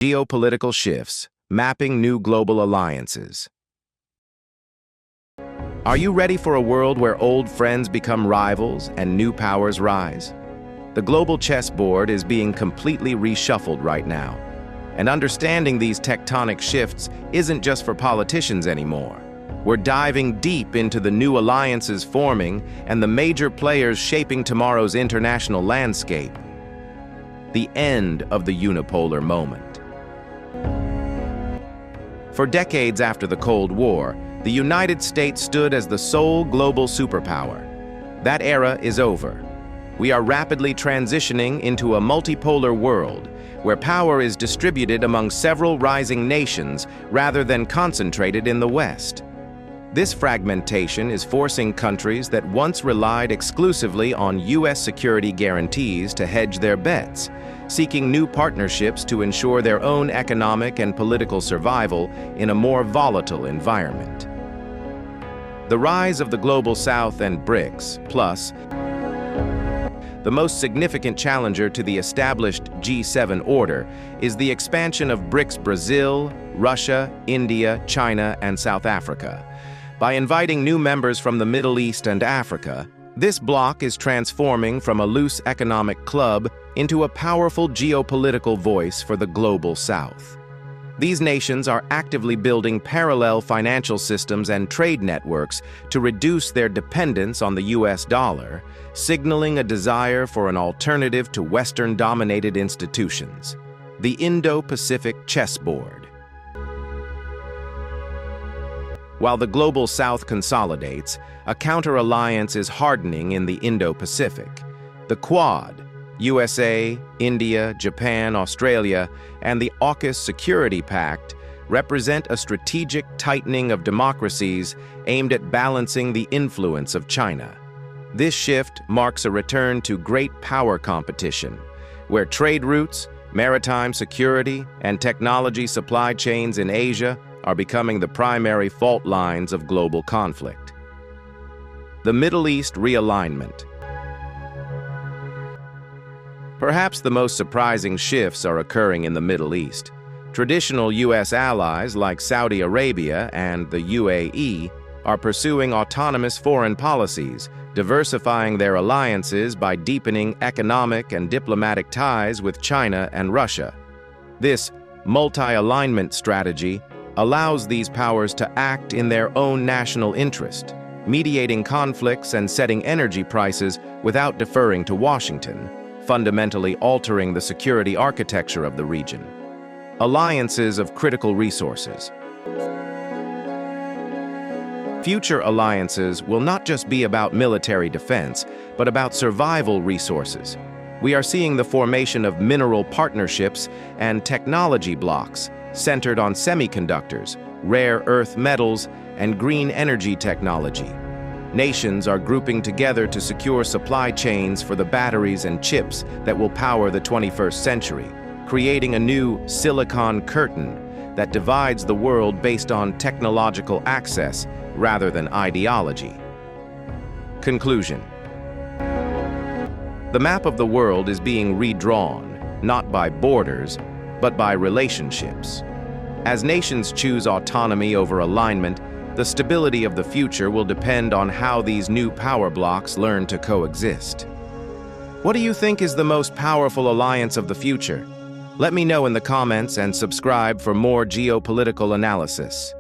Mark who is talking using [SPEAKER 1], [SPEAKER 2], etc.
[SPEAKER 1] Geopolitical shifts, mapping new global alliances. Are you ready for a world where old friends become rivals and new powers rise? The global chessboard is being completely reshuffled right now. And understanding these tectonic shifts isn't just for politicians anymore. We're diving deep into the new alliances forming and the major players shaping tomorrow's international landscape. The end of the unipolar moment. For decades after the Cold War, the United States stood as the sole global superpower. That era is over. We are rapidly transitioning into a multipolar world where power is distributed among several rising nations rather than concentrated in the West. This fragmentation is forcing countries that once relied exclusively on U.S. security guarantees to hedge their bets, seeking new partnerships to ensure their own economic and political survival in a more volatile environment. The rise of the Global South and BRICS, plus the most significant challenger to the established G7 order, is the expansion of BRICS Brazil, Russia, India, China, and South Africa. By inviting new members from the Middle East and Africa, this bloc is transforming from a loose economic club into a powerful geopolitical voice for the Global South. These nations are actively building parallel financial systems and trade networks to reduce their dependence on the US dollar, signaling a desire for an alternative to Western-dominated institutions. The Indo-Pacific chessboard. While the Global South consolidates, a counter-alliance is hardening in the Indo-Pacific. The Quad, USA, India, Japan, Australia, and the AUKUS Security Pact represent a strategic tightening of democracies aimed at balancing the influence of China. This shift marks a return to great power competition, where trade routes, maritime security, and technology supply chains in Asia are becoming the primary fault lines of global conflict. The Middle East realignment. Perhaps the most surprising shifts are occurring in the Middle East. Traditional U.S. allies like Saudi Arabia and the UAE are pursuing autonomous foreign policies, diversifying their alliances by deepening economic and diplomatic ties with China and Russia. This multi-alignment strategy allows these powers to act in their own national interest, mediating conflicts and setting energy prices without deferring to Washington, fundamentally altering the security architecture of the region. Alliances of critical resources. Future alliances will not just be about military defense, but about survival resources. We are seeing the formation of mineral partnerships and technology blocks centered on semiconductors, rare earth metals, and green energy technology. Nations are grouping together to secure supply chains for the batteries and chips that will power the 21st century, creating a new silicon curtain that divides the world based on technological access rather than ideology. Conclusion. The map of the world is being redrawn, not by borders, but by relationships. As nations choose autonomy over alignment, the stability of the future will depend on how these new power blocks learn to coexist. What do you think is the most powerful alliance of the future? Let me know in the comments and subscribe for more geopolitical analysis.